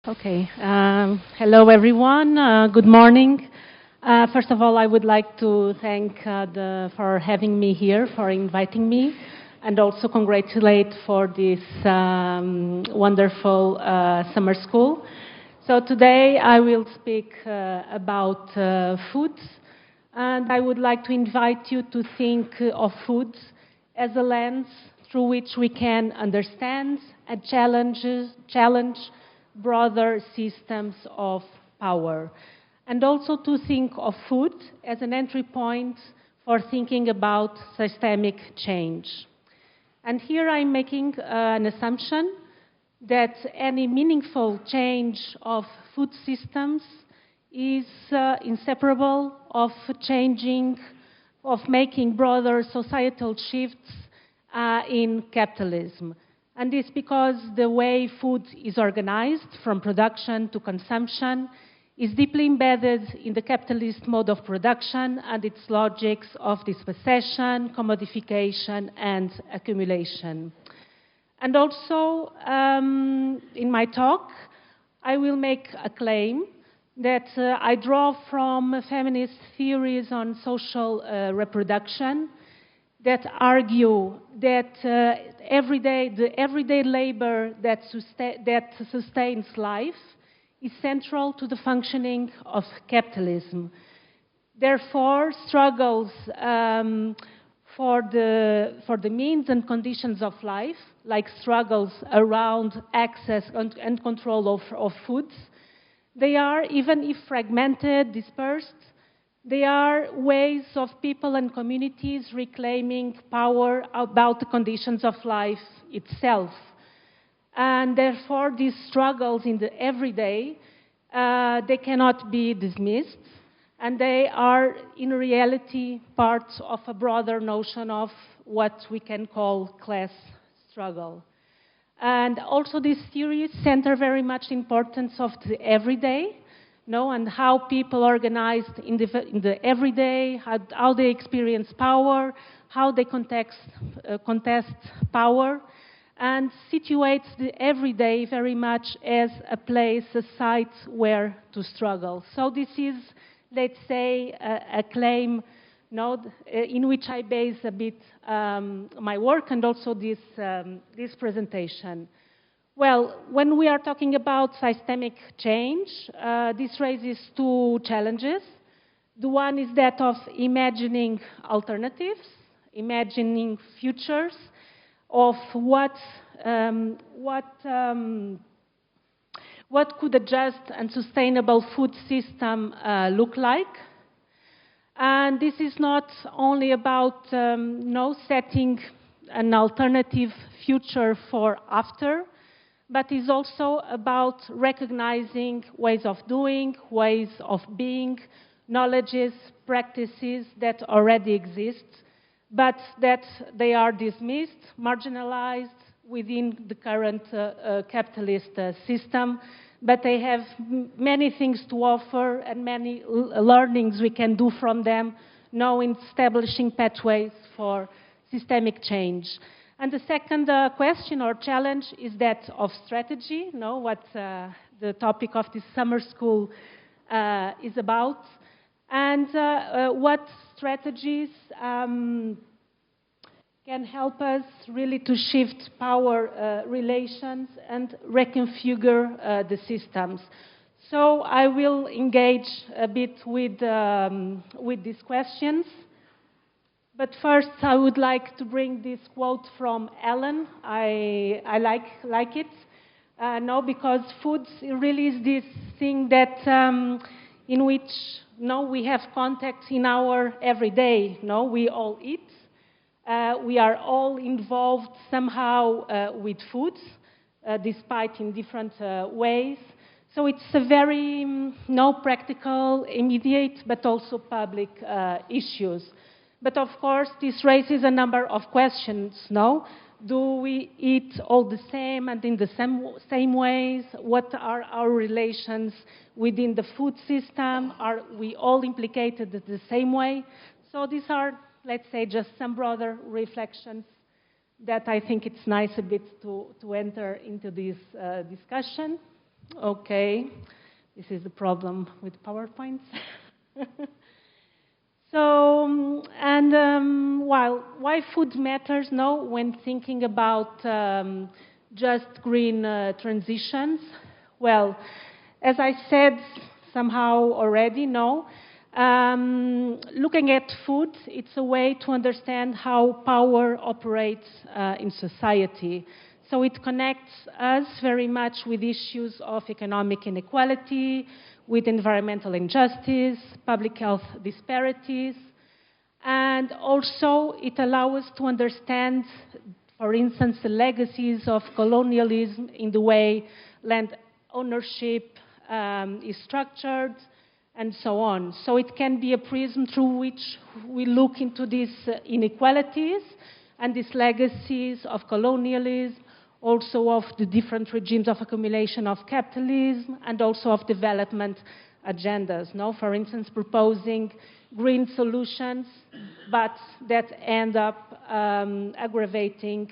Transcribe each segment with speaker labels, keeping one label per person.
Speaker 1: Okay. Hello, everyone. Good morning. First of all, I would like to thank for having me here, for inviting me, and also congratulate for this wonderful summer school. So today I will speak about food, and I would like to invite you to think of food as a lens through which we can understand and challenge broader systems of power, and also to think of food as an entry point for thinking about systemic change. And here I'm making an assumption that any meaningful change of food systems is inseparable of making broader societal shifts in capitalism. And this because the way food is organized, from production to consumption, is deeply embedded in the capitalist mode of production and its logics of dispossession, commodification, and accumulation. And also, in my talk, I will make a claim that I draw from feminist theories on social reproduction that argue that the everyday labor that sustains life is central to the functioning of capitalism. Therefore, struggles for the means and conditions of life, like struggles around access and control of foods, they are, even if fragmented, dispersed, they are ways of people and communities reclaiming power about the conditions of life itself. And therefore, these struggles in the everyday, they cannot be dismissed, and they are, in reality, part of a broader notion of what we can call class struggle. And also, these theories center very much the importance of the everyday, and how people organized in the everyday, how they experience power, how they contest power, and situates the everyday very much as a place, a site where to struggle. So this is, let's say, a claim in which I base a bit my work and also this presentation. Well, when we are talking about systemic change, this raises two challenges. The one is that of imagining alternatives, imagining futures of what could a just and sustainable food system look like. And this is not only about setting an alternative future for after, but is also about recognizing ways of doing, ways of being, knowledges, practices that already exist, but that they are dismissed, marginalized within the current capitalist system, but they have many things to offer and many learnings we can do from them, in establishing pathways for systemic change. And the second question or challenge is that of strategy, what the topic of this summer school is about, and what strategies can help us really to shift power relations and reconfigure the systems. So I will engage a bit with these questions. But first, I would like to bring this quote from Ellen. I like it, because food really is this thing that in which we have contact in our everyday. We all eat. We are all involved somehow with food, despite in different ways. So it's a very practical, immediate, but also public issues. But of course, this raises a number of questions, Do we eat all the same and in the same ways? What are our relations within the food system? Are we all implicated the same way? So these are, let's say, just some broader reflections that I think it's nice a bit to enter into this discussion. Okay, this is the problem with PowerPoints. So, why food matters now when thinking about just green transitions? Well, as I said somehow already, no. Looking at food, it's a way to understand how power operates in society. So it connects us very much with issues of economic inequality, with environmental injustice, public health disparities, and also it allows us to understand, for instance, the legacies of colonialism in the way land ownership is structured, and so on. So it can be a prism through which we look into these inequalities and these legacies of colonialism, also of the different regimes of accumulation of capitalism, and also of development agendas. No? For instance, proposing green solutions, but that end up aggravating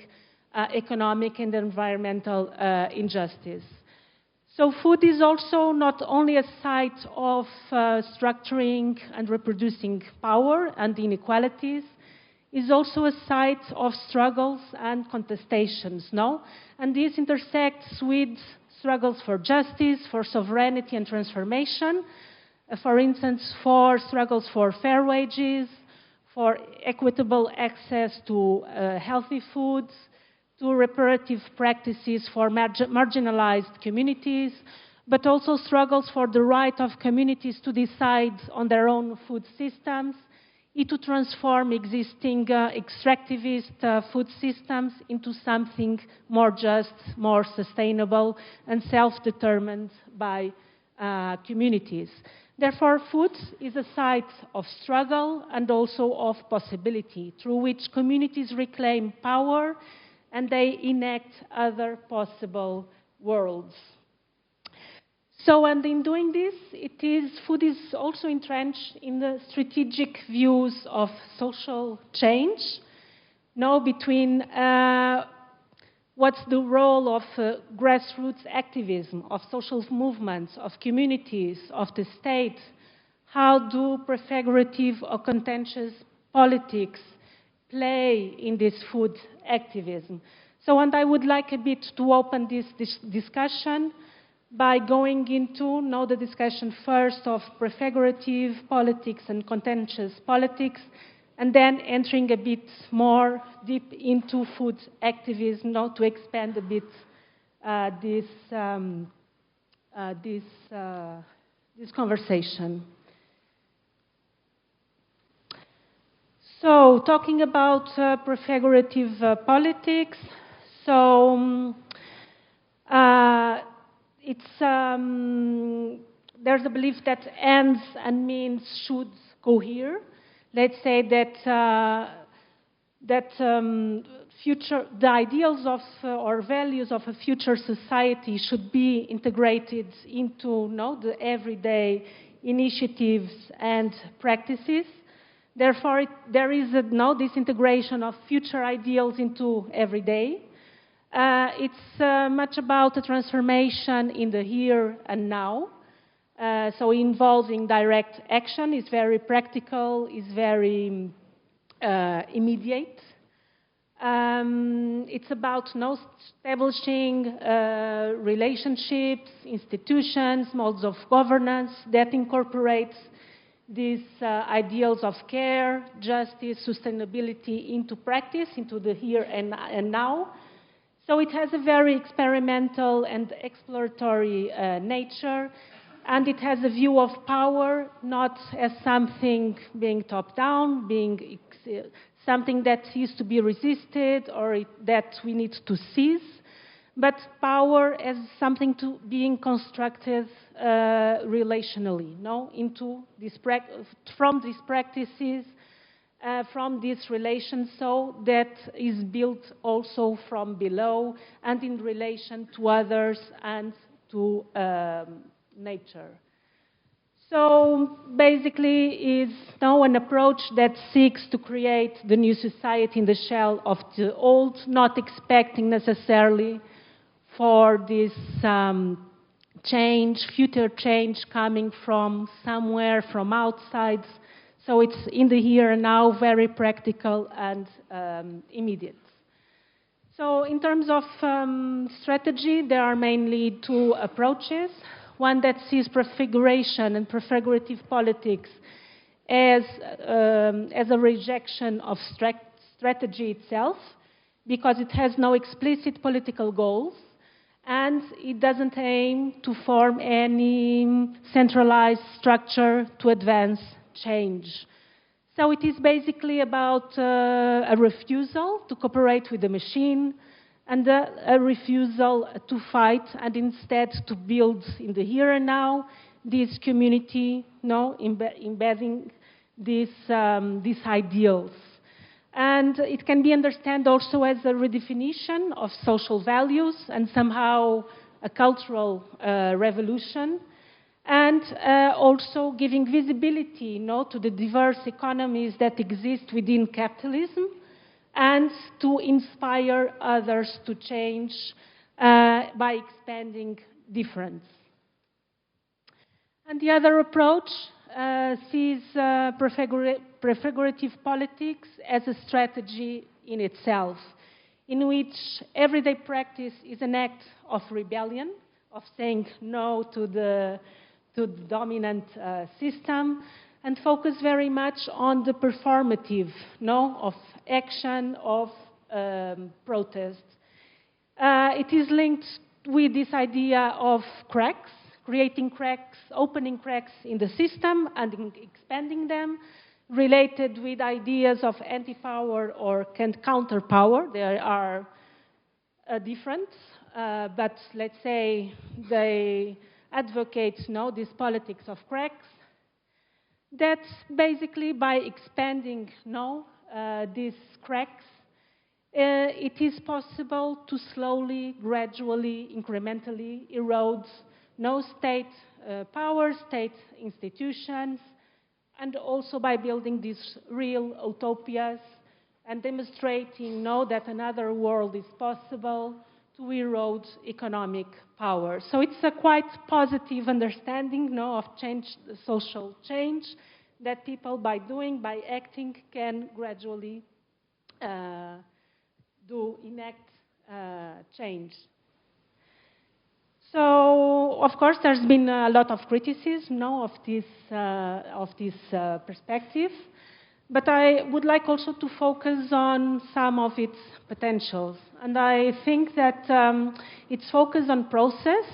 Speaker 1: economic and environmental injustice. So food is also not only a site of structuring and reproducing power and inequalities, is also a site of struggles and contestations, no? And this intersects with struggles for justice, for sovereignty and transformation, for instance, for struggles for fair wages, for equitable access to healthy foods, to reparative practices for marginalized communities, but also struggles for the right of communities to decide on their own food systems, to transform existing extractivist food systems into something more just, more sustainable, and self-determined by communities. Therefore, food is a site of struggle and also of possibility, through which communities reclaim power and they enact other possible worlds. So, and in doing this, food is also entrenched in the strategic views of social change, between what's the role of grassroots activism, of social movements, of communities, of the state. How do prefigurative or contentious politics play in this food activism? So, and I would like a bit to open this discussion by going into the discussion first of prefigurative politics and contentious politics, and then entering a bit more deep into food activism, to expand a bit this conversation. So, talking about prefigurative politics, so there's a belief that ends and means should cohere. Let's say that the ideals of or values of a future society should be integrated into the everyday initiatives and practices. Therefore, there is this integration of future ideals into everyday. It's much about a transformation in the here and now. So involving direct action is very practical, is very immediate. It's about establishing relationships, institutions, modes of governance that incorporate these ideals of care, justice, sustainability into practice, into the here and now. So it has a very experimental and exploratory nature, and it has a view of power not as something being top-down, being something that is to be resisted or that we need to seize, but power as something to being constructed relationally, into this from these practices, from these relations, so that is built also from below and in relation to others and to nature. So basically is now an approach that seeks to create the new society in the shell of the old, not expecting necessarily for this change, future change coming from somewhere, from outside. So it's in the here and now, very practical and immediate. So in terms of strategy, there are mainly two approaches. One that sees prefiguration and prefigurative politics as a rejection of strategy itself, because it has no explicit political goals, and it doesn't aim to form any centralized structure to advance change. So it is basically about a refusal to cooperate with the machine and a refusal to fight, and instead to build in the here and now this community, embedding these ideals. And it can be understood also as a redefinition of social values and somehow a cultural revolution, and also giving visibility to the diverse economies that exist within capitalism, and to inspire others to change by expanding difference. And the other approach sees prefigurative politics as a strategy in itself, in which everyday practice is an act of rebellion, of saying no to the dominant system, and focus very much on the performative, of action, of protest. It is linked with this idea of cracks, creating cracks, opening cracks in the system and expanding them, related with ideas of anti-power or counter-power. They are different, but let's say they advocate this politics of cracks, that basically by expanding these cracks, it is possible to slowly, gradually, incrementally erode state power, state institutions, and also by building these real utopias and demonstrating that another world is possible, to erode economic power. So it's a quite positive understanding of change, social change, that people by acting can gradually enact change. So, of course, there's been a lot of criticism of this perspective, but I would like also to focus on some of its potentials. And I think that its focus on process,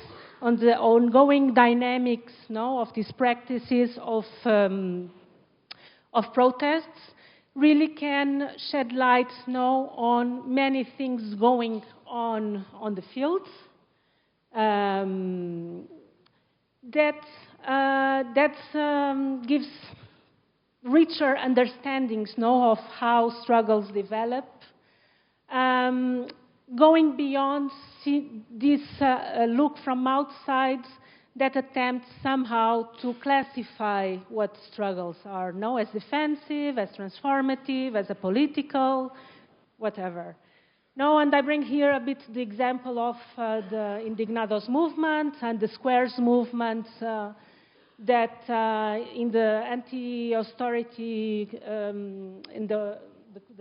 Speaker 1: on the ongoing dynamics of these practices of protests, really can shed light on many things going on the field. That gives richer understandings of how struggles develop, going beyond this look from outside that attempts somehow to classify what struggles are, as defensive, as transformative, as a political, whatever. And I bring here a bit the example of the Indignados movement and the Squares movement that in the anti-austerity, in the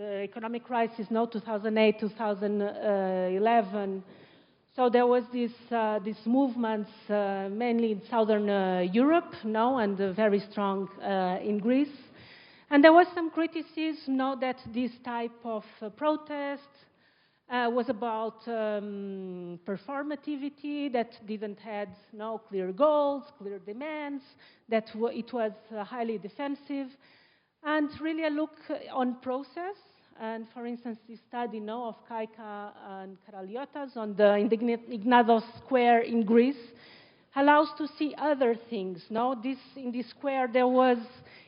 Speaker 1: economic crisis, 2008, 2011. So there was this movements mainly in Southern Europe, and very strong in Greece. And there was some criticism that this type of protest was about performativity, that didn't have clear goals, clear demands, that it was highly defensive, and really a look on process. And for instance, this study of Kaika and Karaliotas on the Indignados Square in Greece allows to see other things. In this square there was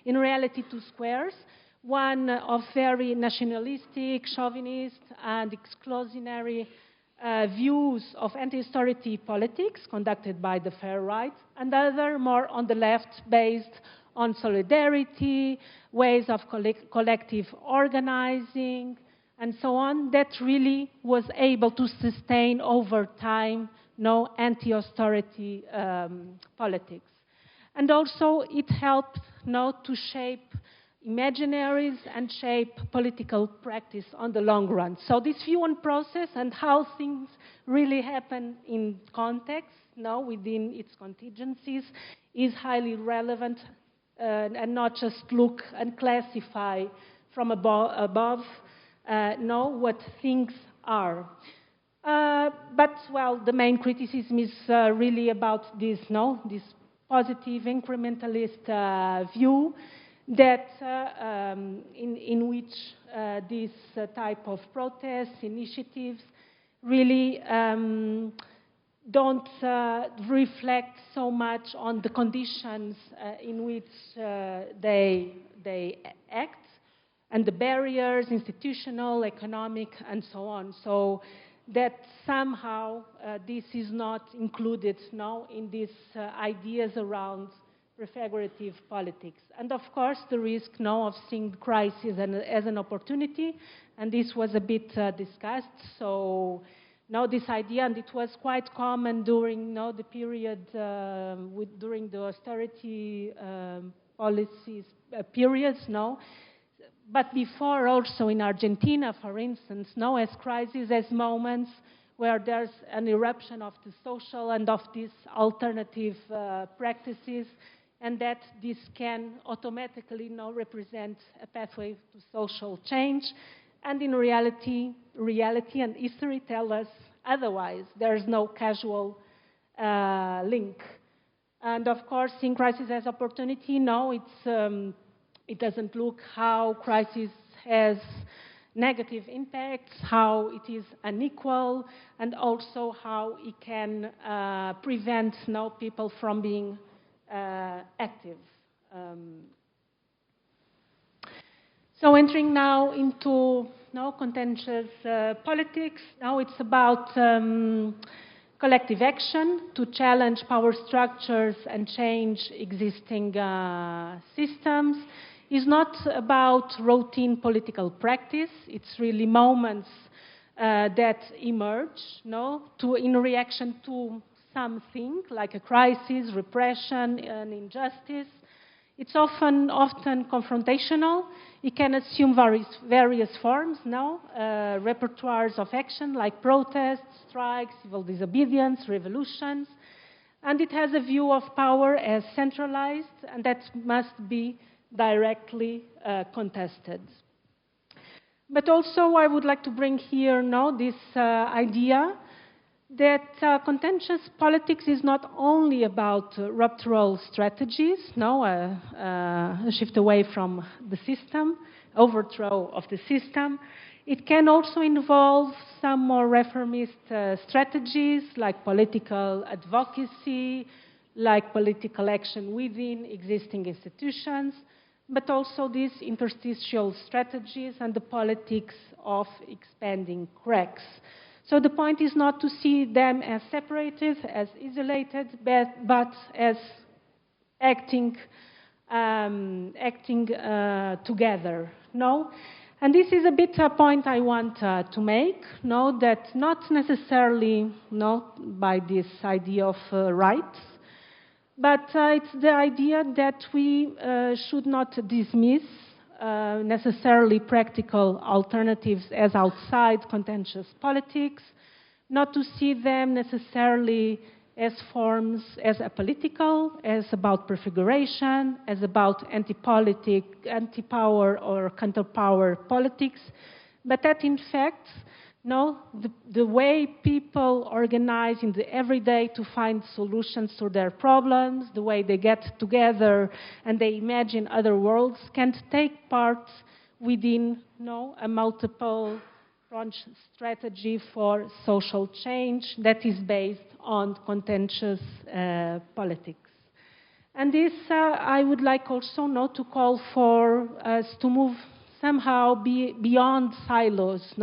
Speaker 1: in reality two squares. One of very nationalistic, chauvinist, and exclusionary views of anti-austerity politics conducted by the far right, and the other more on the left, based on solidarity, ways of collective organizing, and so on, that really was able to sustain over time no anti-austerity politics. And also it helped to shape imaginaries and shape political practice on the long run. So this view on process and how things really happen in context, within its contingencies, is highly relevant and not just look and classify from above what things are. But, well, the main criticism is really about this, this positive incrementalist view that in which this type of protests, initiatives really don't reflect so much on the conditions in which they act and the barriers, institutional, economic, and so on. So that somehow this is not included now in these ideas around prefigurative politics. And of course, the risk now of seeing crisis as an opportunity, and this was a bit discussed. So now this idea, and it was quite common during the period, during the austerity policies periods, but before also in Argentina, for instance, as crises, as moments where there's an eruption of the social and of these alternative practices, and that this can automatically represent a pathway to social change. And in reality and history tell us otherwise. There's no casual link. And of course, seeing crisis as opportunity, it doesn't look how crisis has negative impacts, how it is unequal, and also how it can prevent people from being active. So entering now into contentious politics, now it's about collective action to challenge power structures and change existing systems. Is not about routine political practice. It's really moments that emerge, in reaction to something like a crisis, repression, an injustice. It's often confrontational. It can assume various forms, repertoires of action like protests, strikes, civil disobedience, revolutions. And it has a view of power as centralized, and that must be directly contested. But also I would like to bring here this idea that contentious politics is not only about ruptural strategies, a shift away from the system, overthrow of the system. It can also involve some more reformist strategies like political advocacy, like political action within existing institutions, but also these interstitial strategies and the politics of expanding cracks. So the point is not to see them as separated, as isolated, but as acting together. And this is a bit a point I want to make. That not necessarily by this idea of rights, but it's the idea that we should not dismiss necessarily practical alternatives as outside contentious politics, not to see them necessarily as forms, as apolitical, as about prefiguration, as about anti-power or counter-power politics, but that in fact, the way people organize in the everyday to find solutions to their problems, the way they get together and they imagine other worlds, can take part within a multiple front strategy for social change that is based on contentious politics. And this I would like also to call for us to move somehow beyond silos,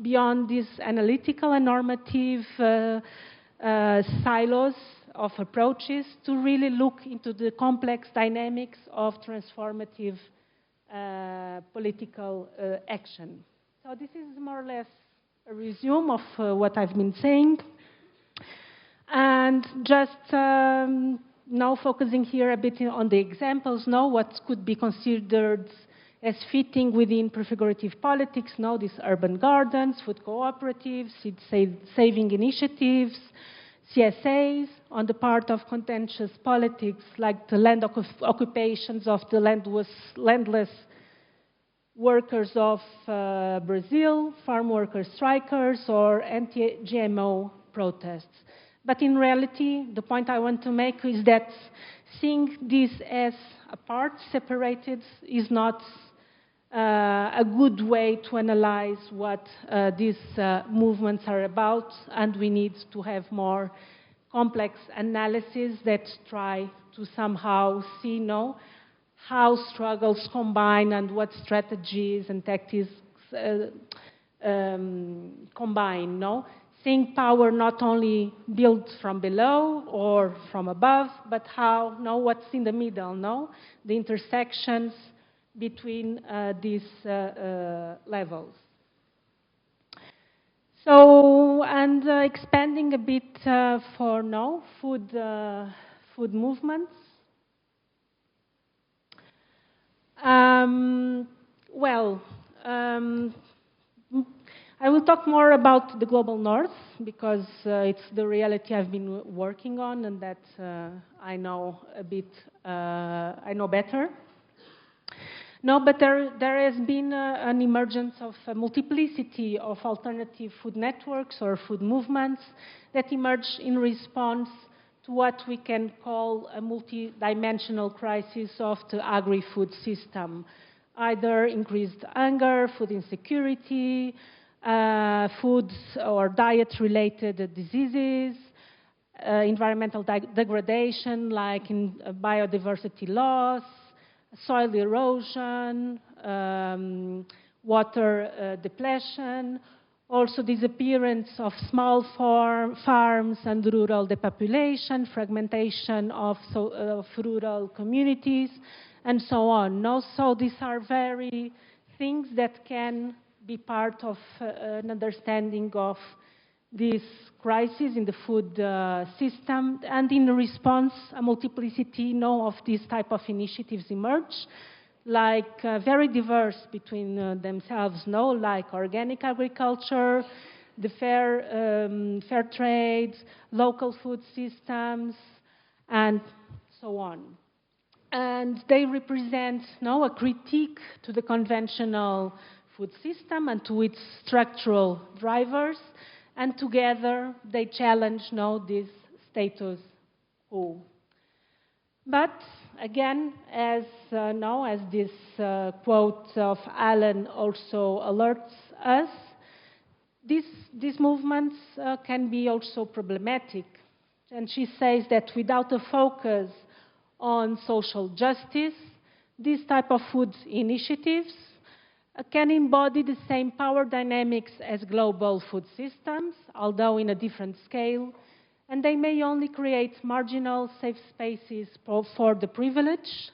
Speaker 1: beyond these analytical and normative silos of approaches, to really look into the complex dynamics of transformative political action. So this is more or less a resume of what I've been saying. And just now focusing here a bit on the examples, now what could be considered as fitting within prefigurative politics, now these urban gardens, food cooperatives, seed-saving initiatives, CSAs on the part of contentious politics, like the land occupations of the landless workers of Brazil, farm worker strikers, or anti-GMO protests. But in reality, the point I want to make is that seeing this as apart, separated, is not a good way to analyze what these movements are about, and we need to have more complex analysis that try to somehow see how struggles combine and what strategies and tactics combine. Seeing power not only built from below or from above, but how, what's in the middle, the intersections between these levels. So, and expanding a bit for food movements. I will talk more about the global north because it's the reality I've been working on and that I know a bit, I know better. No, but there has been an emergence of a multiplicity of alternative food networks or food movements that emerge in response to what we can call a multidimensional crisis of the agri-food system, either increased hunger, food insecurity, food or diet-related diseases, environmental degradation like in biodiversity loss, soil erosion, water depletion, also disappearance of small farms and rural depopulation, fragmentation of rural communities, and so on. So these are very things that can be part of an understanding of this crisis in the food system, and in response, a multiplicity of these type of initiatives emerge, like very diverse between themselves, like organic agriculture, the fair trade, local food systems, and so on. And they represent a critique to the conventional food system and to its structural drivers, and together they challenge this status quo. But again, as this quote of Alan also alerts us, these movements can be also problematic. And she says that without a focus on social justice, these type of food initiatives can embody the same power dynamics as global food systems, although in a different scale, and they may only create marginal safe spaces for the privileged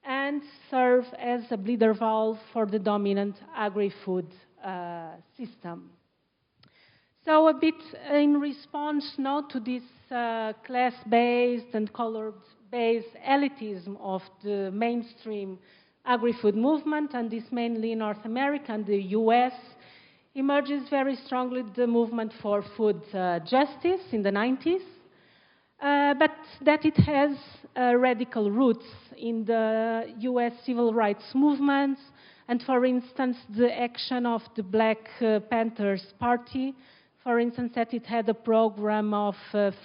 Speaker 1: and serve as a bleeder valve for the dominant agri-food system. So a bit in response to this class-based and color-based elitism of the mainstream agri-food movement, and this mainly in North America and the US, emerges very strongly the movement for food justice in the 90s, but that it has radical roots in the US civil rights movements, and for instance, the action of the Black Panthers Party, for instance, that it had a program of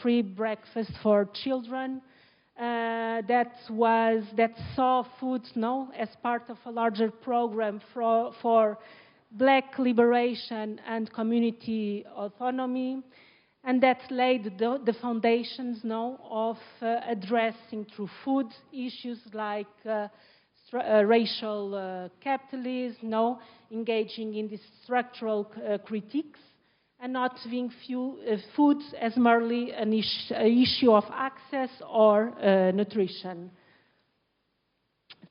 Speaker 1: free breakfast for children, that saw food as part of a larger program for Black liberation and community autonomy, and that laid the foundations of addressing through food issues like racial capitalism, engaging in these structural critiques, and not viewing food as merely an issue of access or nutrition.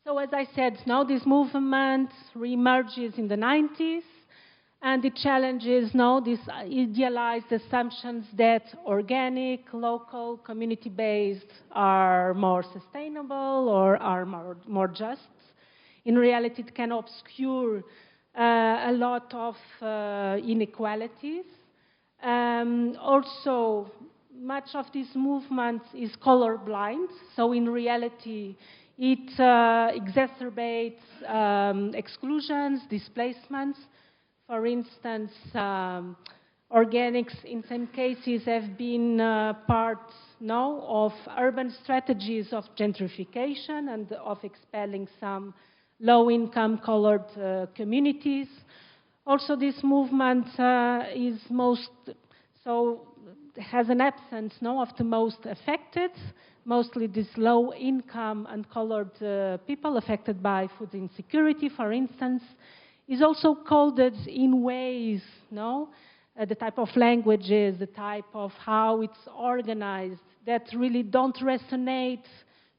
Speaker 1: So as I said, now this movement reemerges in the 90s, And it challenges these idealized assumptions that organic, local, community-based are more sustainable or are more just. In reality, it can obscure a lot of inequalities. Also, much of this movement is colorblind, so in reality, it exacerbates exclusions, displacements. For instance, organics in some cases have been part of urban strategies of gentrification and of expelling some low-income colored communities. Also, this movement has an absence of the most affected, mostly these low-income and colored people affected by food insecurity, for instance, is also coded in ways, the type of languages, the type of how it's organized, that really don't resonate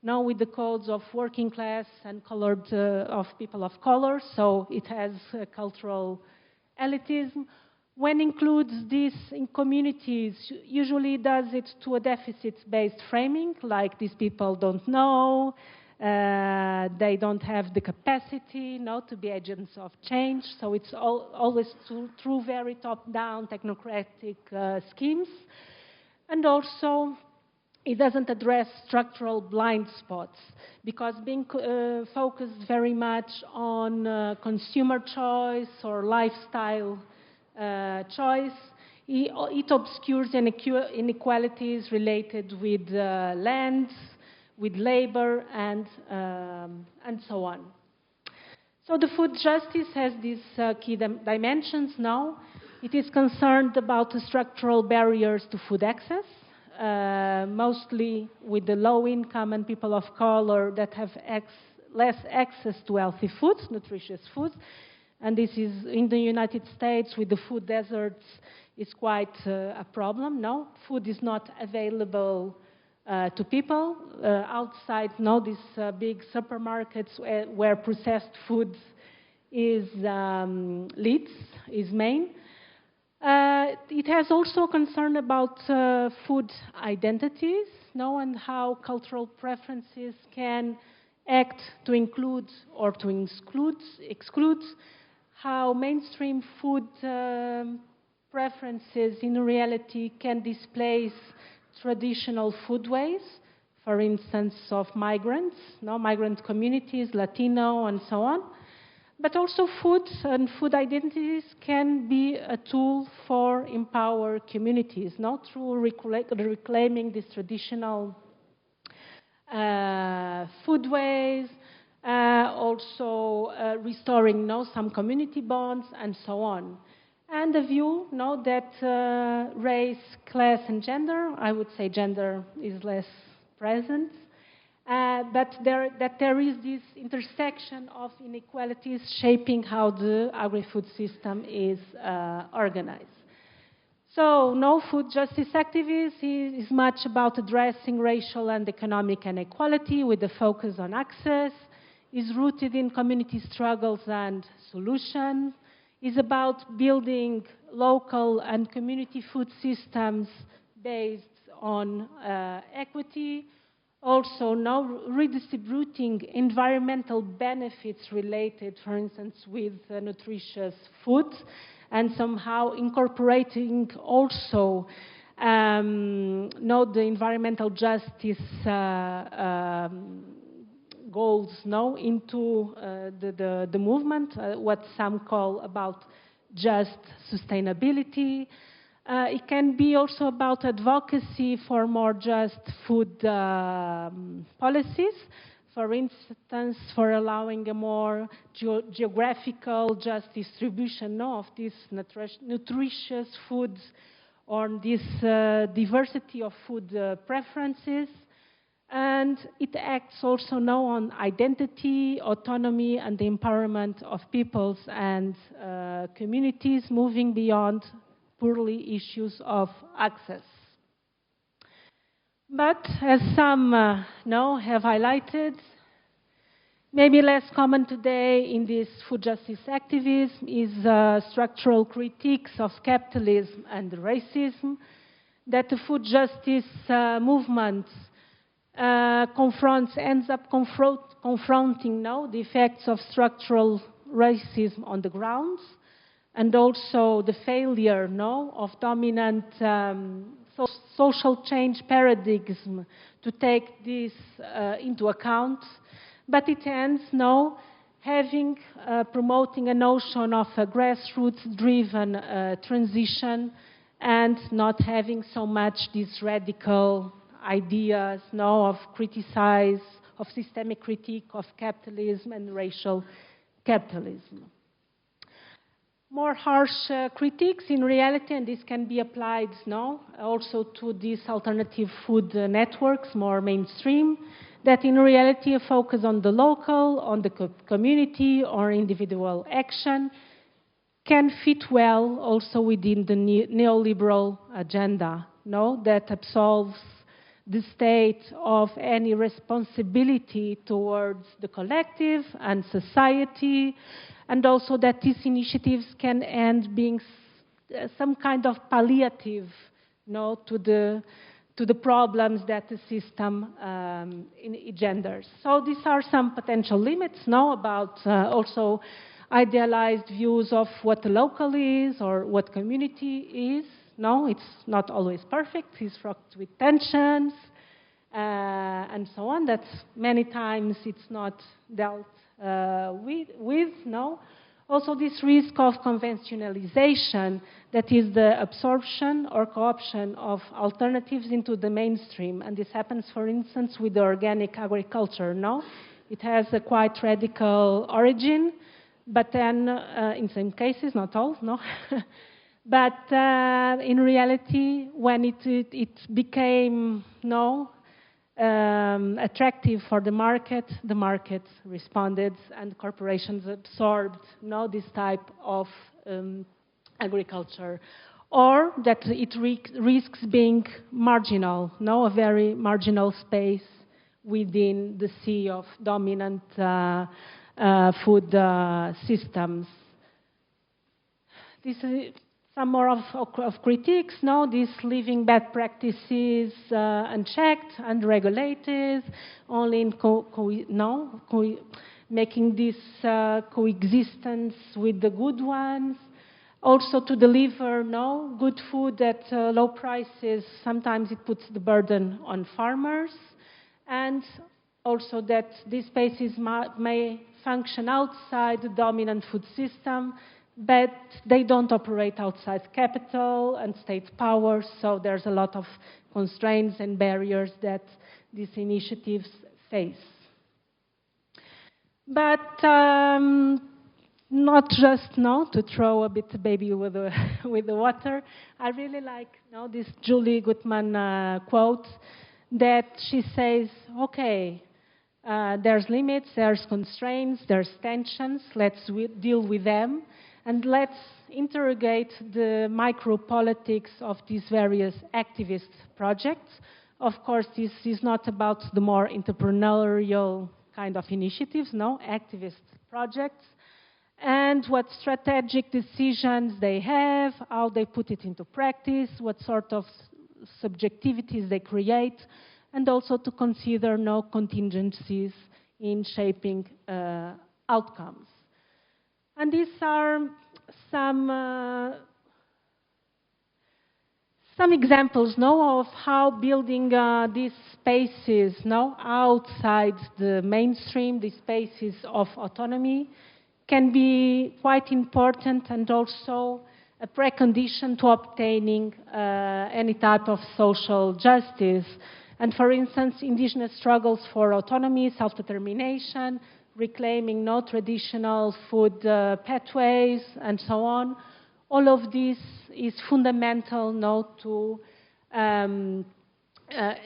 Speaker 1: with the codes of working class and colored of people of color. So it has cultural elitism. When includes this in communities, usually does it to a deficit-based framing, like these people don't know, they don't have the capacity to be agents of change. So it's always through very top-down technocratic schemes. And also, it doesn't address structural blind spots, because being focused very much on consumer choice or lifestyle choice, it obscures inequalities related with land, with labor, and so on. So the food justice has these key dimensions now. It is concerned about the structural barriers to food access, mostly with the low income and people of color that have less access to healthy foods, nutritious foods. And this is in the United States with the food deserts is quite a problem. No, food is not available to people outside these big supermarkets where processed food is main. It has also concern about food identities, and how cultural preferences can act to include or to exclude, how mainstream food preferences in reality can displace traditional foodways, for instance, of migrants, migrant communities, Latino, and so on. But also food and food identities can be a tool for empower communities, through reclaiming these traditional foodways, also restoring some community bonds, and so on. And the view that race, class, and gender, I would say gender is less present, but there is this intersection of inequalities shaping how the agri-food system is organized. So, food justice activism is much about addressing racial and economic inequality with the focus on access, is rooted in community struggles and solutions, is about building local and community food systems based on equity, also redistributing environmental benefits related, for instance, with nutritious food, and somehow incorporating also the environmental justice goals into the movement, what some call about just sustainability. It can be also about advocacy for more just food policies, for instance, for allowing a more geographical just distribution of these nutritious foods, or this diversity of food preferences. And it acts also now on identity, autonomy, and the empowerment of peoples and communities, moving beyond purely issues of access. But as some have highlighted, Maybe less common today in this food justice activism is structural critiques of capitalism and racism, that the food justice movement ends up confronting the effects of structural racism on the ground, and also the failure of dominant social change paradigm to take this into account. But it ends now promoting a notion of a grassroots-driven transition and not having so much these radical ideas of systemic critique of capitalism and racial capitalism. More harsh critiques in reality, and this can be applied also to these alternative food networks, more mainstream, that in reality focus on the local, on the community, or individual action, can fit well also within the neoliberal agenda, that absolves the state of any responsibility towards the collective and society, and also that these initiatives can end being some kind of palliative to the problems that the system engenders. So these are some potential limits about also idealized views of what the local is or what community is. It's not always perfect. It's fraught with tensions and so on. That many times it's not dealt with. Also this risk of conventionalization, that is the absorption or co-option of alternatives into the mainstream. And this happens, for instance, with the organic agriculture. It has a quite radical origin, but then in some cases, not all, but in reality, when it became attractive for the market responded, and corporations absorbed this type of agriculture, or that it risks being marginal, a very marginal space within the sea of dominant food systems. This is some more of critiques, these leaving bad practices unchecked, unregulated, only in making this coexistence with the good ones. Also to deliver good food at low prices, sometimes it puts the burden on farmers. And also that these spaces may function outside the dominant food system, but they don't operate outside capital and state power, so there's a lot of constraints and barriers that these initiatives face. But not just to throw a bit the baby with the water. I really like this Julie Gutman quote that she says, okay, there's limits, there's constraints, there's tensions, let's deal with them. And let's interrogate the micro-politics of these various activist projects. Of course, this is not about the more entrepreneurial kind of initiatives, activist projects, and what strategic decisions they have, how they put it into practice, what sort of subjectivities they create, and also to consider contingencies in shaping outcomes. And these are some examples of how building these spaces outside the mainstream, these spaces of autonomy, can be quite important and also a precondition to obtaining any type of social justice. And for instance, indigenous struggles for autonomy, self-determination, reclaiming traditional food pathways, and so on. All of this is fundamental to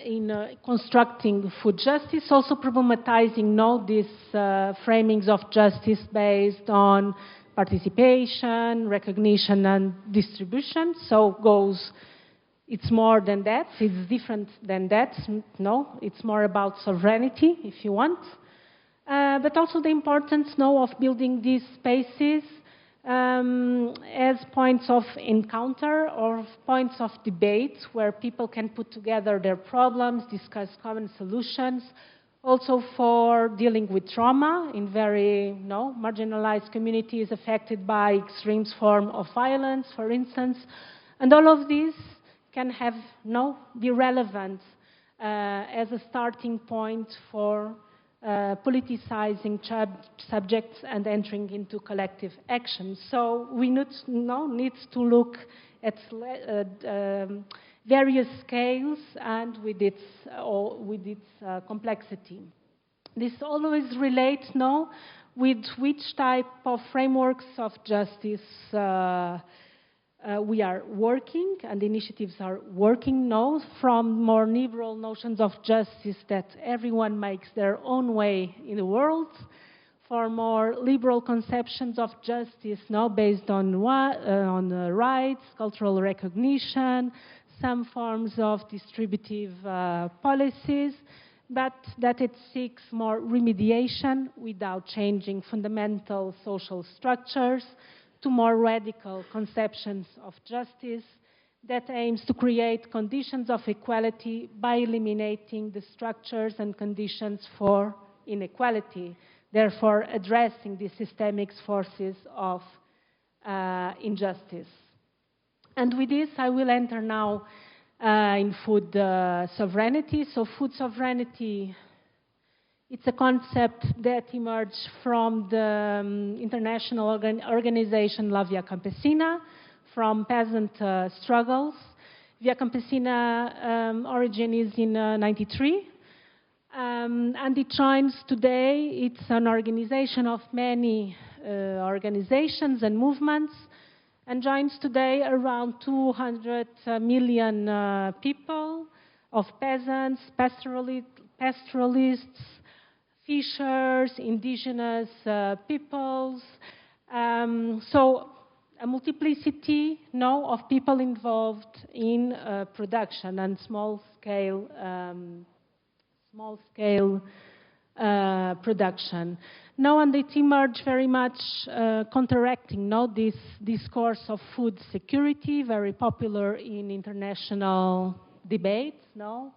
Speaker 1: in constructing food justice, also problematizing these framings of justice based on participation, recognition, and distribution. So it's more than that, it's different than that. It's more about sovereignty, if you want. but also the importance now of building these spaces as points of encounter or points of debate where people can put together their problems, discuss common solutions, also for dealing with trauma in very marginalized communities affected by extreme form of violence, for instance. And all of these can have be relevant as a starting point for politicizing subjects and entering into collective action. So we need to look at various scales and with its complexity. This always relates with which type of frameworks of justice we are working, and initiatives are working now, from more liberal notions of justice that everyone makes their own way in the world, for more liberal conceptions of justice based on rights, cultural recognition, some forms of distributive policies, but that it seeks more remediation without changing fundamental social structures, to more radical conceptions of justice that aims to create conditions of equality by eliminating the structures and conditions for inequality, therefore addressing the systemic forces of injustice. And with this, I will enter now in food sovereignty. So food sovereignty, it's a concept that emerged from the international organization La Via Campesina, from peasant struggles. Via Campesina origin is in 93, and it joins today, it's an organization of many organizations and movements, and joins today around 200 million people of peasants, pastoralists, fishers, indigenous peoples. So a multiplicity of people involved in production and small-scale production. Now, and it emerged very much counteracting this discourse of food security, very popular in international debates, like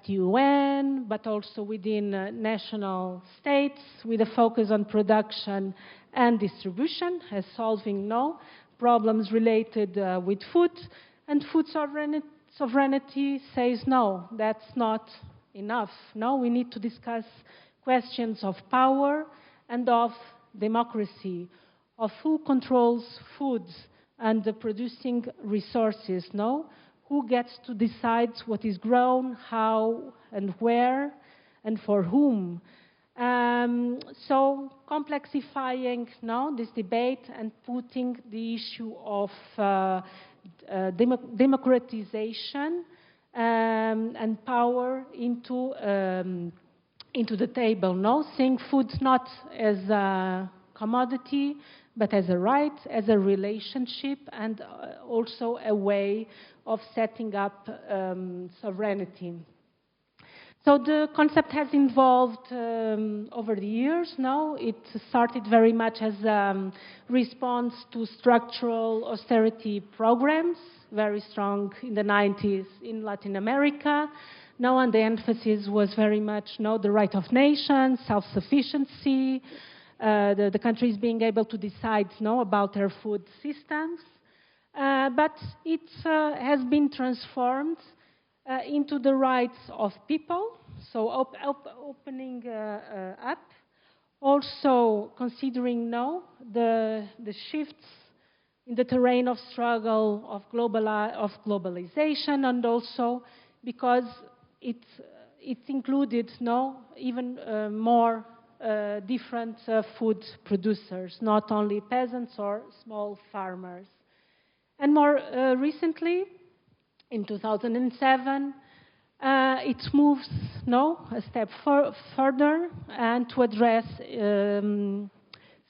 Speaker 1: the UN, but also within national states, with a focus on production and distribution, as solving problems related with food. And food sovereignty says no, that's not enough. No, we need to discuss questions of power and of democracy, of who controls food and the producing resources, who gets to decide what is grown, how and where, and for whom. So complexifying this debate and putting the issue of democratization and power into the table, seeing food not as a commodity, but as a right, as a relationship, and also a way of setting up sovereignty. So the concept has evolved over the years. Now it started very much as a response to structural austerity programs, very strong in the 90s in Latin America. Now, and the emphasis was very much the right of nations, self-sufficiency, the countries being able to decide about their food systems. But it has been transformed into the rights of people, so opening up, also considering the shifts in the terrain of struggle of globalization, and also because it's included even more different food producers, not only peasants or small farmers. And more recently, in 2007, it moves a step further and to address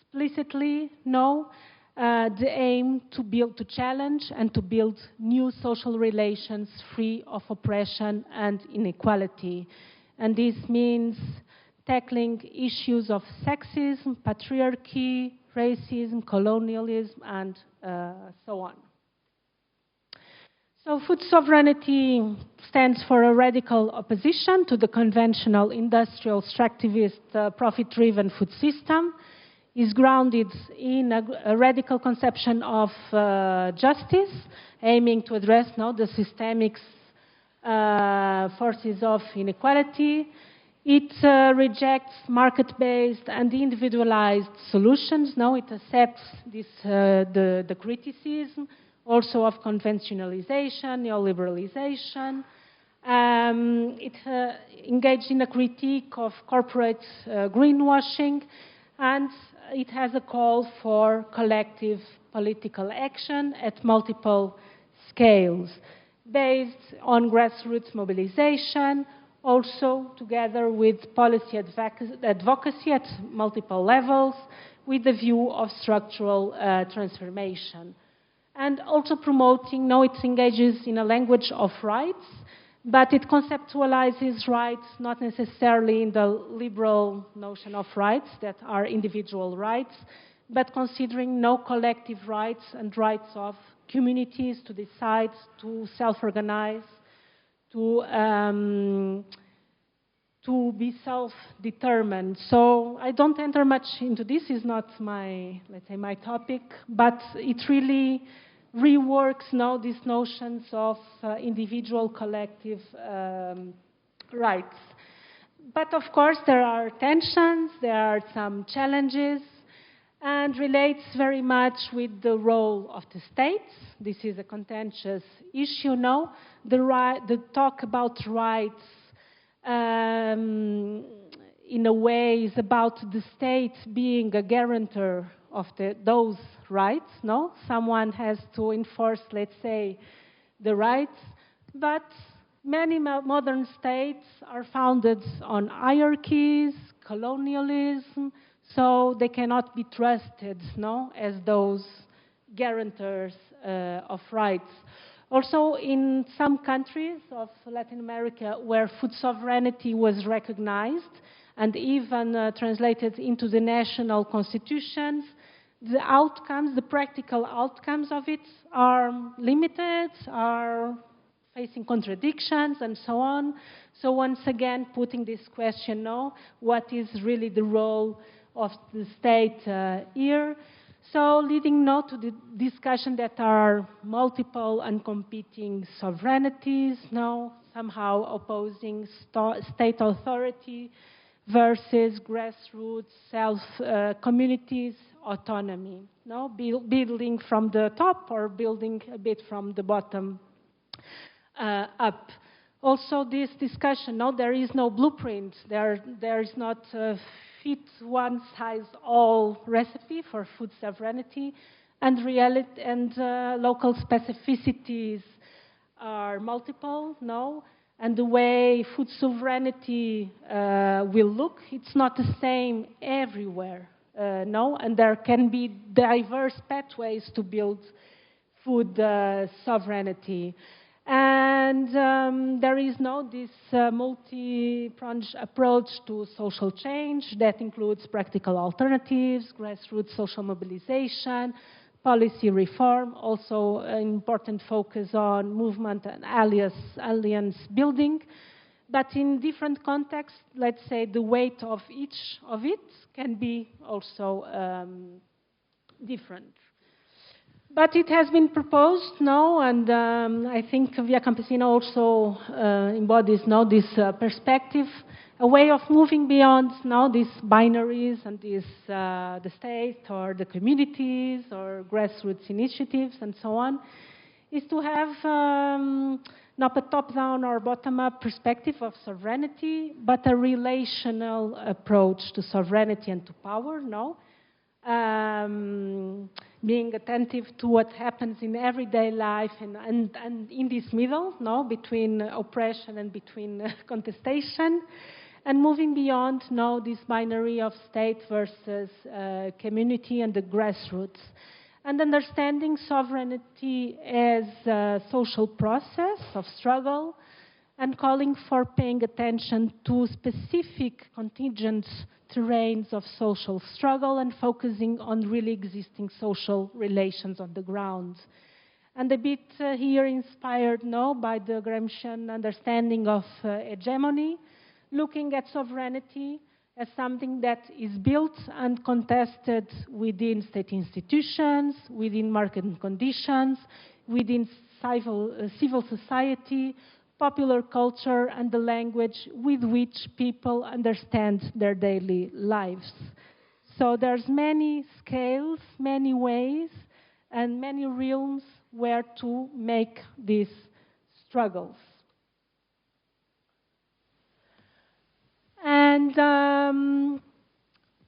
Speaker 1: explicitly the aim to challenge and to build new social relations free of oppression and inequality. And this means tackling issues of sexism, patriarchy, racism, colonialism, and so on. So food sovereignty stands for a radical opposition to the conventional industrial extractivist profit-driven food system, is grounded in a radical conception of justice, aiming to address the systemic forces of inequality. It rejects market-based and individualized solutions. It accepts this, the criticism also of conventionalization, neoliberalization. It engaged in a critique of corporate greenwashing, and it has a call for collective political action at multiple scales, based on grassroots mobilization, also together with policy advocacy at multiple levels, with the view of structural transformation. And also promoting, it engages in a language of rights, but it conceptualizes rights not necessarily in the liberal notion of rights that are individual rights, but considering no collective rights and rights of communities to decide, to self-organize, to be self-determined. So I don't enter much into this. It's not my, let's say, my topic, but it really reworks these notions of individual collective rights. But of course, there are tensions, there are some challenges, and relates very much with the role of the states. This is a contentious issue now. The talk about rights in a way is about the state being a guarantor of those rights, Someone has to enforce, let's say, the rights, but many modern states are founded on hierarchies, colonialism, so they cannot be trusted, as those guarantors of rights. Also, in some countries of Latin America where food sovereignty was recognized and even translated into the national constitutions, the outcomes, the practical outcomes of it are limited, are facing contradictions, and so on. So once again, putting this question, what is really the role of the state here? So leading to the discussion that are multiple and competing sovereignties, somehow opposing state authority versus grassroots communities autonomy, building from the top or building a bit from the bottom up. Also, this discussion, there is no blueprint. There is not a fit one-size-all recipe for food sovereignty, and reality and local specificities are multiple, and the way food sovereignty will look, it's not the same everywhere, and there can be diverse pathways to build food sovereignty. And there is this multi-pronged approach to social change that includes practical alternatives, grassroots social mobilization, policy reform, also an important focus on movement and alliance building. But in different contexts, let's say the weight of each of it can be also different. But it has been proposed and I think Via Campesina also embodies this perspective, a way of moving beyond these binaries and these the state or the communities or grassroots initiatives and so on, is to have not a top-down or bottom-up perspective of sovereignty, but a relational approach to sovereignty and to power, being attentive to what happens in everyday life and in this middle, between oppression and between contestation, and moving beyond this binary of state versus community and the grassroots, and understanding sovereignty as a social process of struggle and calling for paying attention to specific contingent terrains of social struggle and focusing on really existing social relations on the ground. And a bit here inspired now by the Gramscian understanding of hegemony, looking at sovereignty as something that is built and contested within state institutions, within market conditions, within civil society, popular culture, and the language with which people understand their daily lives. So there's many scales, many ways, and many realms where to make these struggles. And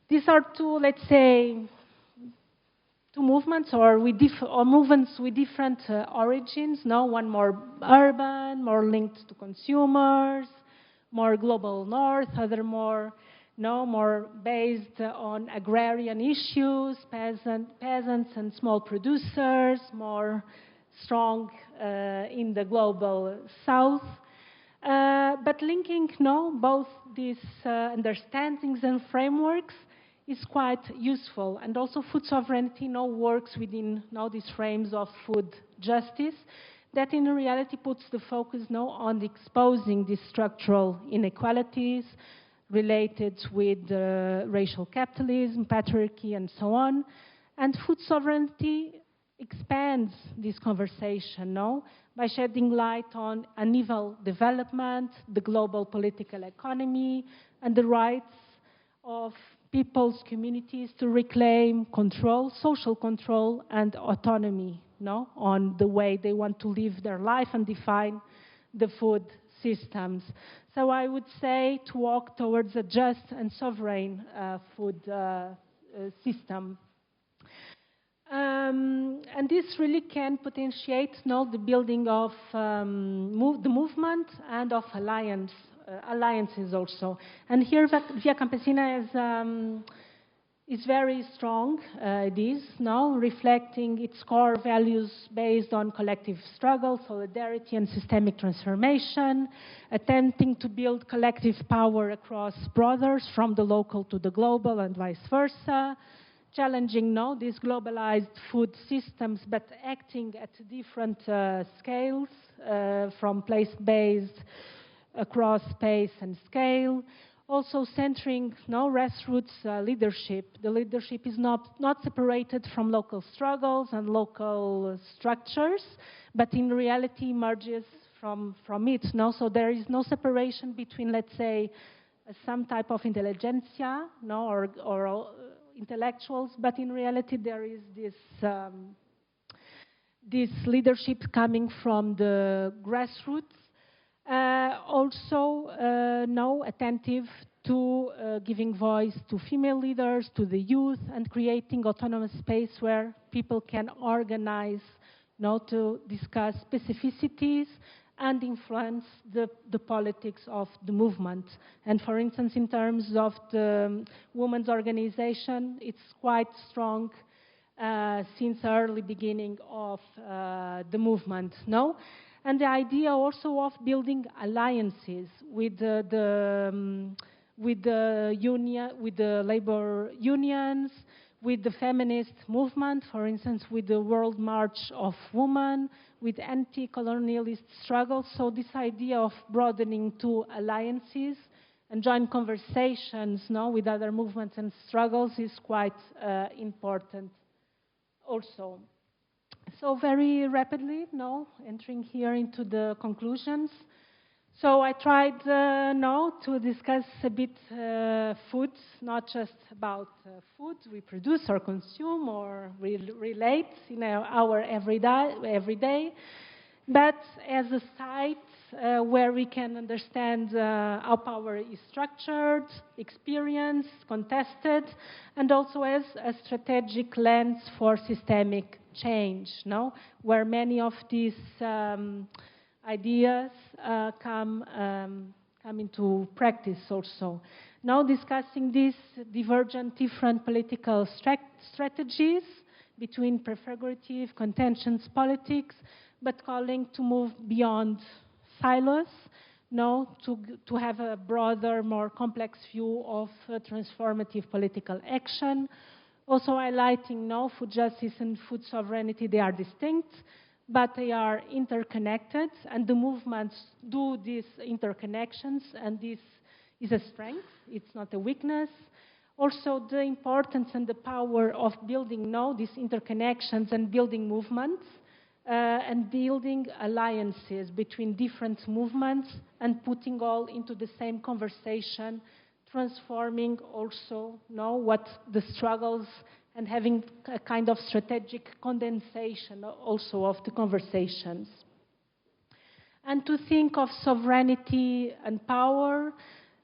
Speaker 1: these are two, let's say, two movements or movements with different origins. No, one more urban, more linked to consumers, more global north, other more based on agrarian issues, peasants and small producers, more strong in the global south. But linking both these understandings and frameworks is quite useful. And also food sovereignty works within these frames of food justice that in reality puts the focus on exposing these structural inequalities related with racial capitalism, patriarchy, and so on. And food sovereignty expands this conversation, by shedding light on uneven development, the global political economy, and the rights of people's communities to reclaim control, social control, and autonomy, on the way they want to live their life and define the food systems. So I would say to walk towards a just and sovereign food system. And this really can potentiate the building of the movement and of alliances also. And here Via Campesina is very strong, reflecting its core values based on collective struggle, solidarity, and systemic transformation, attempting to build collective power across borders from the local to the global and vice versa, challenging these globalized food systems, but acting at different scales, from place-based across space and scale. Also centering grassroots leadership. The leadership is not separated from local struggles and local structures, but in reality emerges from it. So there is no separation between, let's say, some type of intelligentsia, or intellectuals, but in reality there is this leadership coming from the grassroots. Also attentive to giving voice to female leaders, to the youth, and creating autonomous space where people can organize to discuss specificities and influence the politics of the movement. And for instance, in terms of the women's organization, it's quite strong since early beginning of the movement, And the idea also of building alliances with the labor unions, with the feminist movement, for instance, with the World March of Women, with anti-colonialist struggles. So this idea of broadening to alliances and joint conversations with other movements and struggles is quite important also. So very rapidly, entering here into the conclusions. So I tried to discuss a bit food, not just about food we produce or consume or relate in our everyday, but as a site where we can understand how power is structured, experienced, contested, and also as a strategic lens for systemic change, where many of these ideas come into practice also. Now discussing these divergent different political strategies between prefigurative, contentious politics, but calling to move beyond silos, no, to have a broader, more complex view of transformative political action. Also highlighting, no, food justice and food sovereignty, they are distinct, but they are interconnected, and the movements do these interconnections, and this is a strength, it's not a weakness. Also, the importance and the power of building, no, these interconnections and building movements, and building alliances between different movements and putting all into the same conversation, transforming also, no, what the struggles and having a kind of strategic condensation also of the conversations. And to think of sovereignty and power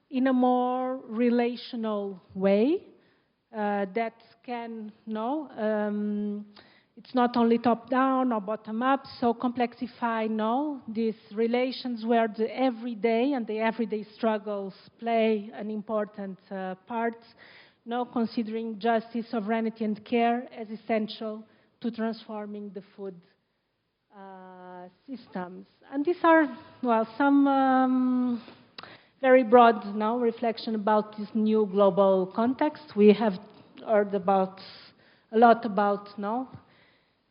Speaker 1: in a more relational way that can, no, it's not only top-down or bottom-up, so complexify, no, these relations where the everyday and the everyday struggles play an important part, no, considering justice, sovereignty, and care as essential to transforming the food systems. And these are, well, some very broad, no, reflection about this new global context. We have heard about a lot about, no,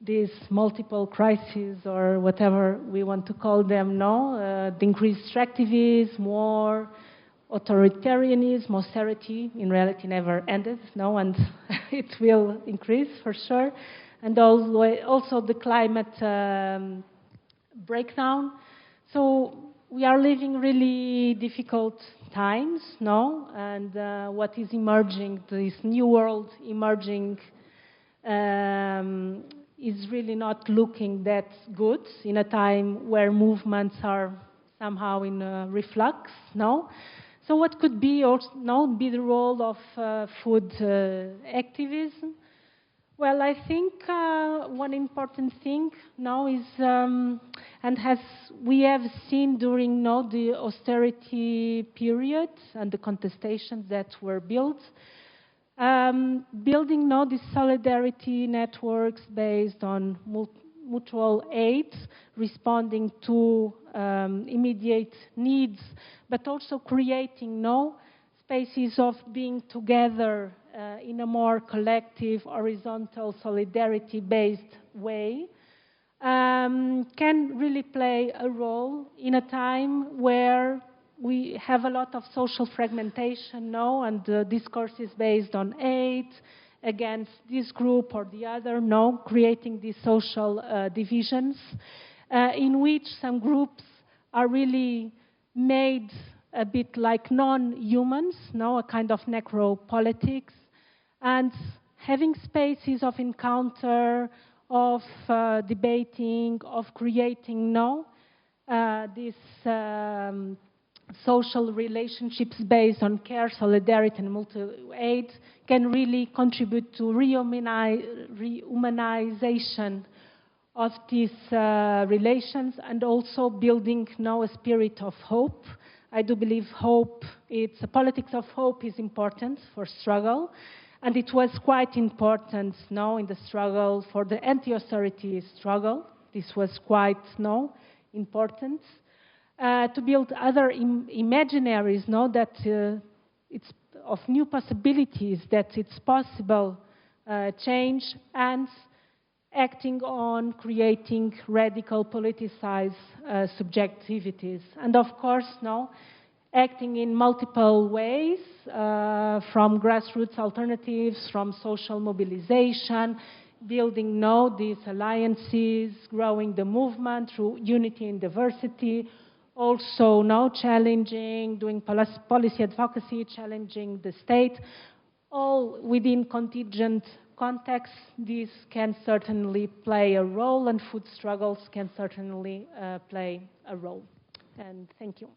Speaker 1: these multiple crises or whatever we want to call them, no, the increased extractivism, war, authoritarianism, austerity, in reality never ended, no, and it will increase for sure, and also the climate breakdown. So we are living really difficult times, no, and what is emerging, this new world emerging, is really not looking that good in a time where movements are somehow in reflux, no? So what could be also, no, be the role of food activism? Well, I think one important thing now is, and we have seen during, no, the austerity period and the contestations that were built, building, no, these solidarity networks based on mutual aid, responding to immediate needs, but also creating, no, spaces of being together in a more collective, horizontal, solidarity-based way, can really play a role in a time where we have a lot of social fragmentation, no, and the discourse is based on aid against this group or the other, no, creating these social divisions, in which some groups are really made a bit like non-humans, no, a kind of necropolitics, and having spaces of encounter, of debating, of creating, no, these social relationships based on care, solidarity, and multi-aid can really contribute to rehumanization of these relations, and also building now a spirit of hope. I do believe hope, it's a politics of hope is important for struggle, and it was quite important now in the struggle for the anti-austerity struggle. This was quite important. To build other imaginaries, that it's of new possibilities, that it's possible change, and acting on creating radical politicized subjectivities. And of course, acting in multiple ways, from grassroots alternatives, from social mobilization, building these alliances, growing the movement through unity and diversity, also challenging, doing policy advocacy, challenging the state, all within contingent contexts. This can certainly play a role, and food struggles can certainly play a role. And thank you.